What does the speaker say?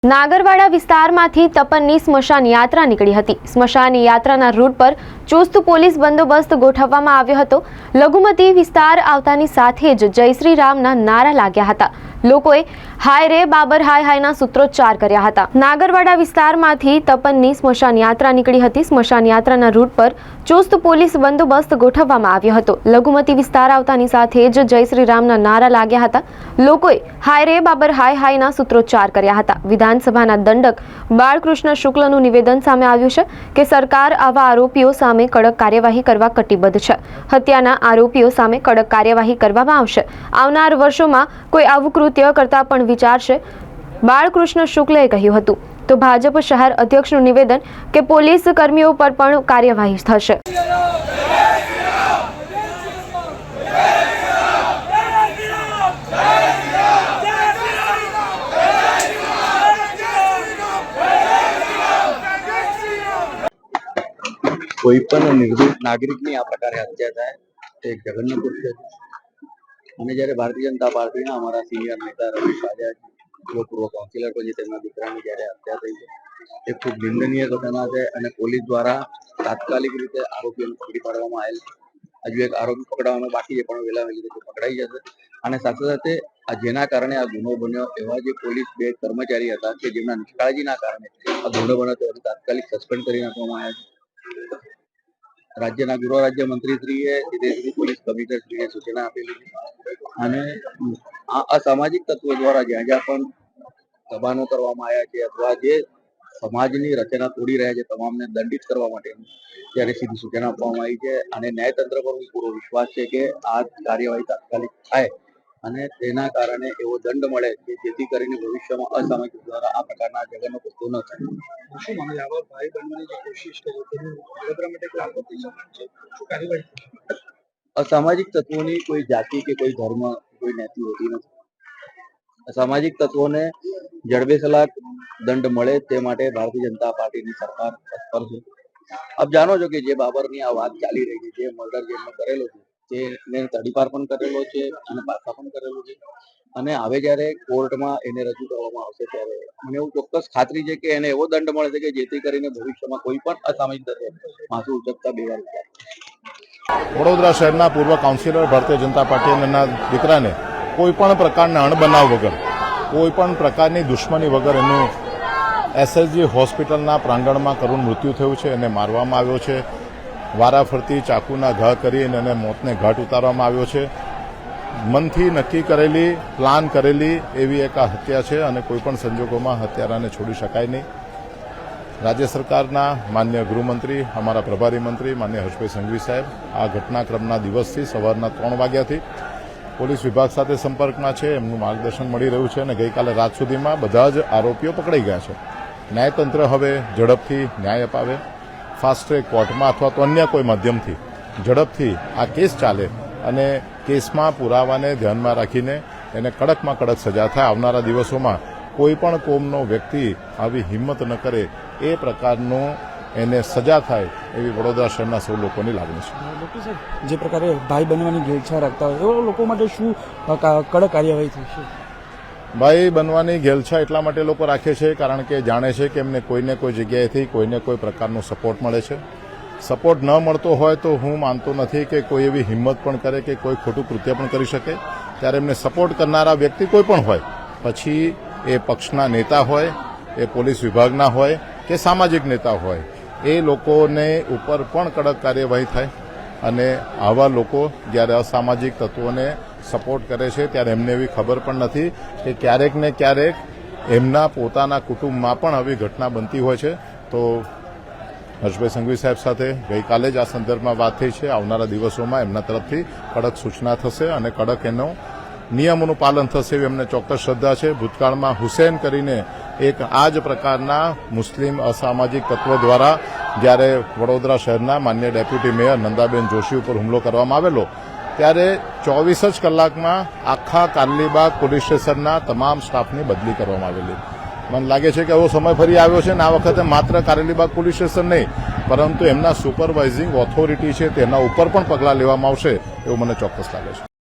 નાગરવાડા વિસ્તારમાંથી તપનની સ્મશાન યાત્રા નીકળી હતી। સ્મશાન યાત્રાના રૂટ પર ચુસ્ત પોલીસ બંદોબસ્ત ગોઠવવામાં આવ્યો હતો। લઘુમતી વિસ્તાર આવતાની સાથે જ જય શ્રી રામના નારા લાગ્યા હતા। લોકોએ હાય રે બાબર હાય હાયના સૂત્રોચ્ચાર કર્યા હતા। નાગરવાડા વિસ્તારમાંથી તપનની સ્મશાન યાત્રા નીકળી હતી। સ્મશાન યાત્રાના રૂટ પર ચુસ્ત પોલીસ બંદોબસ્ત ગોઠવવામાં આવ્યો હતો। લઘુમતી વિસ્તાર આવતાની સાથે જ જય શ્રી રામના નારા લાગ્યા હતા। લોકોએ હાય રે બાબર હાય હાયના સૂત્રોચ્ચાર કર્યા હતા। વિધાનસભાના દંડક બાળકૃષ્ણ શુક્લનું નિવેદન સામે આવ્યું છે કે સરકાર આવા આરોપીઓ સામે કડક કાર્યવાહી કરવા કટિબદ્ધ છે। હત્યાના આરોપીઓ સામે કડક કાર્યવાહી કરવામાં આવશે। આવનાર વર્ષોમાં કોઈ આવું કૃત્ય કરતા પણ વિચારશે, બાળકૃષ્ણ શુક્લે કહ્યું હતું। તો ભાજપ શહેર અધ્યક્ષનું નિવેદન કે પોલીસ કર્મીઓ પર પણ કાર્યવાહી થશે। कोई पण निर्दोष नागरिकની આ પ્રકારે હત્યા થાય તે એક જઘન્ય કૃત્ય છે અને જ્યારે ભારતીય જનતા પાર્ટીના અમારા સિનિયર નેતા રમેશ રાજા પૂર્વ કાઉન્સિલર પછી તેમના દીકરાની જ્યારે હત્યા થઈ છે એ ખૂબ નિંદનીય ઘટના છે અને પોલીસ દ્વારા તાત્કાલિક રીતે આરોપીઓને પકડી પાડવામાં આવેલ છે। હજુ એક આરોપી પકડવાનો બાકી છે પણ વહેલા વહેલી રીતે પકડાઈ જશે અને સાથે સાથે આ જેના કારણે આ ગુનો બન્યો એવા જે પોલીસ બે કર્મચારી હતા કે જેમના નિષ્કાળજીના કારણે આ ગુનો બન્યો તેઓને તાત્કાલિક સસ્પેન્ડ કરી નાખવામાં આવ્યા છે। રાજ્યના ગૃહ રાજ્ય મંત્રીશ્રીએ વિદેશી પોલીસ કમિશનરશ્રીએ સૂચના આપેલી છે અને આ અસામાજિક તત્વો દ્વારા જ્યાં જ્યાં પણ દબાણો કરવામાં આવ્યા છે અથવા જે સમાજની રચના તોડી રહ્યા છે તમામને દંડિત કરવા માટેની ત્યારે સીધી સૂચના આપવામાં આવી છે અને ન્યાયતંત્ર પર પૂરો વિશ્વાસ છે કે આ કાર્યવાહી તાત્કાલિક થાય અને તેના કારણે એવો દંડ મળે કે જેથી કરીને ભવિષ્યમાં અસામાજિક દ્વારા આ પ્રકારના જઘન્ય કૃત્યો ન થાય। અસામાજિક તત્વોની કોઈ જાતિ કે કોઈ ધર્મ કોઈ નેતિ હોતી નથી। અસામાજિક તત્વોને જડબેસલાક દંડ મળે તે માટે ભારતીય જનતા પાર્ટીની સરકાર તત્પર છે। આપ જાણો છો કે જે બાબરની આ વાત ચાલી રહી છે, જે મર્ડર જેમને કરેલો છે તેને તડીપાર પણ કરેલો છે અને પાછા પણ કરેલો છે અને હવે જયારે કોર્ટમાં એને રજૂ કરવામાં આવશે ત્યારે મને એવું ચોક્કસ ખાતરી છે કે એને એવો દંડ મળશે કે જેથી કરીને ભવિષ્યમાં કોઈ પણ અસામાજિક તત્વ માથું ઉચકતા બેવાર થાય। વડોદરા શહેરના પૂર્વ કાઉન્સિલર ભારતીય જનતા પાર્ટીના દીકરાને કોઈ પણ પ્રકારના અણબનાવ વગર, કોઈ પણ પ્રકારની દુશ્મની વગર એનું એસએસજી હોસ્પિટલના પ્રાંગણમાં કરુણ મૃત્યુ થયું છે। એને મારવામાં આવ્યો છે, વારાફરતી ચાકુના ઘા કરીને એને મોતને ઘાટ ઉતારવામાં આવ્યો છે। મનથી નક્કી કરેલી, પ્લાન કરેલી એવી એક આ હત્યા છે અને કોઈપણ સંજોગોમાં હત્યારાને છોડી શકાય નહીં। રાજ્ય સરકારના માન્ય ગૃહમંત્રી, અમારા પ્રભારી મંત્રી માન્ય હર્ષભાઈ સંઘવી સાહેબ આ ઘટનાક્રમના દિવસથી સવારના 3 વાગ્યાથી પોલીસ વિભાગ સાથે સંપર્કમાં છે, એમનું માર્ગદર્શન મળી રહ્યું છે અને ગઈકાલે રાત સુધીમાં બધા જ આરોપીઓ પકડાઈ ગયા છે। ન્યાયતંત્ર હવે ઝડપથી ન્યાય અપાવે, ફાસ્ટ ટ્રેક કોર્ટમાં અથવા તો અન્ય કોઈ માધ્યમથી ઝડપથી આ કેસ ચાલે અને કેસમાં પુરાવાને ધ્યાનમાં રાખીને એને કડકમાં કડક સજા થાય। આવનારા દિવસોમાં કોઈ પણ કોમનો વ્યક્તિ આવી હિંમત ન કરે એ પ્રકારનું એને સજા થાય એવી વડોદરા શહેરના સૌ લોકોની લાગણી છે। ડોક્ટર સાહેબ, જે પ્રકારે ભાઈ બનવાની ઘેલછા રાખતા હોય એવા લોકો માટે શું કડક કાર્યવાહી થશે? ભાઈ બનવાની ઘેલછા એટલા માટે લોકો રાખે છે કારણ કે જાણે છે કે એમને કોઈને કોઈ જગ્યાએથી કોઈને કોઈ પ્રકારનો સપોર્ટ મળે છે। સપોર્ટ ન મળતો હોય તો હું માનતો નથી કે કોઈ એવી હિંમત પણ કરે કે કોઈ ખોટું કૃત્ય પણ કરી શકે। ત્યારે એમને સપોર્ટ કરનારા વ્યક્તિ કોઈ પણ હોય, પછી એ પક્ષના નેતા હોય, એ પોલીસ વિભાગના હોય કે સામાજિક નેતા હોય, એ લોકોને ઉપર પણ કડક કાર્યવાહી થાય અને આવા લોકો જ્યારે અસામાજિક તત્વોને સપોર્ટ કરે છે ત્યારે એમને એવી ખબર પણ નથી કે ક્યારેક ને ક્યારેક એમના પોતાના કુટુંબમાં પણ આવી ઘટના બનતી હોય છે। તો હર્ષભાઈ સંઘવી સાહેબ સાથે ગઈકાલે જ આ સંદર્ભમાં વાત થઈ છે। આવનારા દિવસોમાં એમના તરફથી કડક સૂચના થશે અને કડક એનો નિયમોનું પાલન થશે એવી એમને ચોક્કસ શ્રદ્ધા છે। ભૂતકાળમાં હુસૈન કરીને એક આ જ પ્રકારના મુસ્લિમ અસામાજિક તત્વ દ્વારા જ્યારે વડોદરા શહેરના માન્ય ડેપ્યુટી મેયર નંદાબેન જોશી ઉપર હુમલો કરવામાં આવેલો ત્યારે 24 જ કલાકમાં આખા કારલીબાગ પોલીસ સ્ટેશનના તમામ સ્ટાફની બદલી કરવામાં આવેલી। મને લાગે છે કે એવો સમય ફરી આવ્યો છે અને આ વખતે માત્ર કારેલીબાગ પોલીસ સ્ટેશન નહીં પરંતુ એમના સુપરવાઇઝિંગ ઓથોરિટી છે તેના ઉપર પણ પગલાં લેવામાં આવશે એવું મને ચોક્કસ લાગે છે।